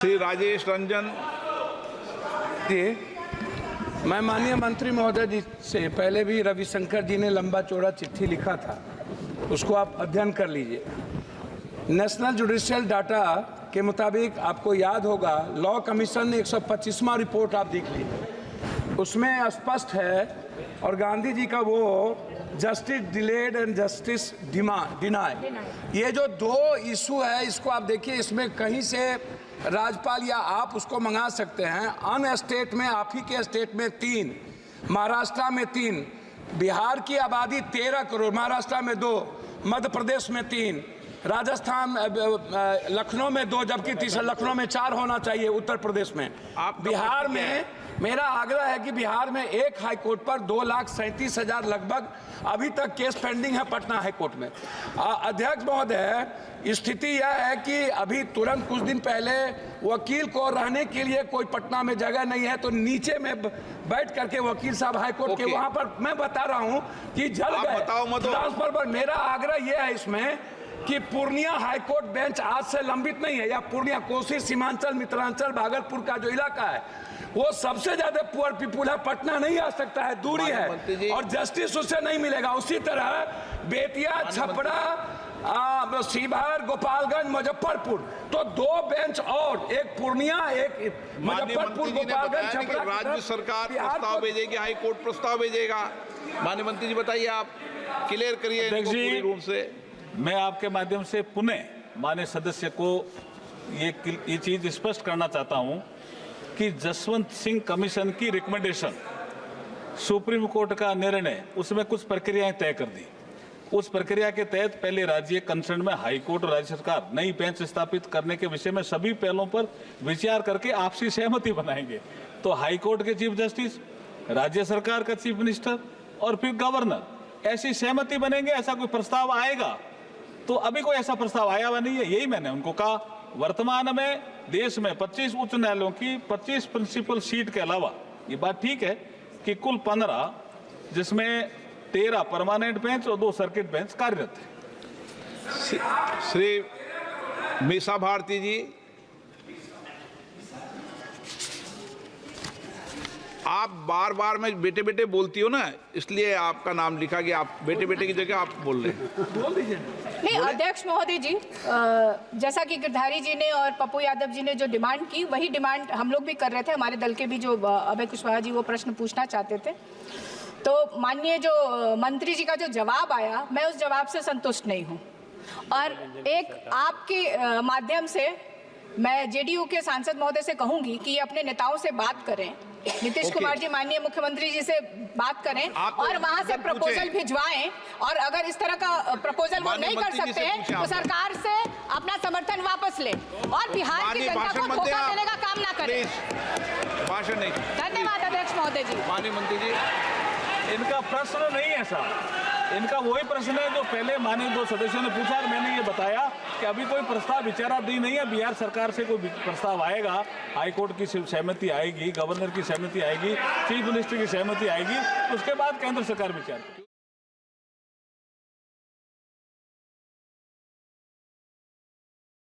श्री राजेश रंजन जी, मैं माननीय मंत्री महोदय जी से पहले भी रविशंकर जी ने लंबा चौड़ा चिट्ठी लिखा था, उसको आप अध्ययन कर लीजिए। नेशनल जुडिशियल डाटा के मुताबिक आपको याद होगा, लॉ कमीशन ने 125वां रिपोर्ट आप देख लीजिए, उसमें स्पष्ट है और गांधी जी का वो justice delayed and justice deny, ये जो दो इशू है इसको आप देखिए, इसमें कहीं से राज्यपाल या आप उसको मंगा सकते हैं। अन स्टेट में, आप ही के स्टेट में 3, महाराष्ट्र में 3, बिहार की आबादी 13 करोड़, महाराष्ट्र में 2, मध्य प्रदेश में 3, राजस्थान लखनऊ में 2, जबकि तीसरा लखनऊ में 4 होना चाहिए, उत्तर प्रदेश में। बिहार में मेरा आग्रह है कि बिहार में एक हाईकोर्ट पर 2,37,000 लगभग अभी तक केस पेंडिंग है पटना हाईकोर्ट में। अध्यक्ष महोदय, स्थिति यह है कि अभी तुरंत कुछ दिन पहले वकील को रहने के लिए कोई पटना में जगह नहीं है, तो नीचे में बैठ करके वकील साहब हाईकोर्ट के वहां पर, मैं बता रहा हूं कि जल गए ट्रांसफर पर। मेरा आग्रह यह है इसमें कि पूर्णिया हाईकोर्ट बेंच आज से लंबित नहीं है, या पूर्णिया, कोसी, सीमांचल, मिथिलांचल, भागलपुर का जो इलाका है वो सबसे ज्यादा पुअर पीपुल है, पटना नहीं आ सकता है, दूरी है और जस्टिस उससे नहीं मिलेगा। उसी तरह बेतिया, छपरा, शिवहर, गोपालगंज, मुजफ्फरपुर, तो 2 बेंच और, एक पूर्णिया, एक मुजफ्फरपुर, गोपालगंज, छपरा। राज्य सरकार प्रस्ताव भेजेगी, हाई कोर्ट प्रस्ताव भेजेगा। माननीय मंत्री जी बताइए, आप क्लियर करिए पूरी रूम से। मैं आपके माध्यम से पुनः माननीय सदस्य को ये चीज स्पष्ट करना चाहता हूं कि जसवंत सिंह कमीशन की रिकमेंडेशन, सुप्रीम कोर्ट का निर्णय, उसमें कुछ प्रक्रियाएं तय कर दी। उस प्रक्रिया के तहत पहले राज्य कंसर्न में हाई कोर्ट और राज्य सरकार नई बेंच स्थापित करने के विषय में सभी पहलों पर विचार करके आपसी सहमति बनाएंगे। तो हाई कोर्ट के चीफ जस्टिस, राज्य सरकार का चीफ मिनिस्टर और फिर गवर्नर, ऐसी सहमति बनेंगे। ऐसा कोई प्रस्ताव आएगा तो अभी कोई ऐसा प्रस्ताव आया हुआ नहीं है, यही मैंने उनको कहा। वर्तमान में देश में 25 उच्च न्यायालयों की 25 प्रिंसिपल सीट के अलावा, ये बात ठीक है कि कुल 15, जिसमें 13 परमानेंट बेंच और 2 सर्किट बेंच कार्यरत है। श्री मीसा भारती जी, आप बार बार में बेटे बेटे बोलती हो ना, इसलिए आपका नाम लिखा गया, आप बेटे बेटे की जगह आप बोल रहे हैं। बोल दीजिए। नहीं, अध्यक्ष महोदय जी, जैसा कि गिरधारी जी ने और पप्पू यादव जी ने जो डिमांड की, वही डिमांड हम लोग भी कर रहे थे। हमारे दल के भी जो अभय कुशवाहा जी वो प्रश्न पूछना चाहते थे, तो माननीय जो मंत्री जी का जो जवाब आया, मैं उस जवाब से संतुष्ट नहीं हूँ। और एक आपके माध्यम से मैं जेडीयू के सांसद महोदय से कहूंगी कि अपने नेताओं से बात करें, नीतीश कुमार जी माननीय मुख्यमंत्री जी से बात करें और वहां से प्रपोजल भिजवाएं, और अगर इस तरह का प्रपोजल वो नहीं कर सकते हैं तो सरकार से अपना समर्थन वापस ले और बिहार की जनता को धोखा देने का काम ना करें। भाषण नहीं। धन्यवाद अध्यक्ष महोदय जी। माननीय मंत्री जी, इनका प्रश्न नहीं है साहब, इनका वही प्रश्न है जो पहले माननीय 2 सदस्यों ने पूछा और मैंने ये बताया कि अभी कोई प्रस्ताव विचाराधीन नहीं है। बिहार सरकार से कोई प्रस्ताव आएगा, हाईकोर्ट की सहमति आएगी, गवर्नर की सहमति आएगी, चीफ मिनिस्टर की सहमति आएगी, उसके बाद केंद्र सरकार विचार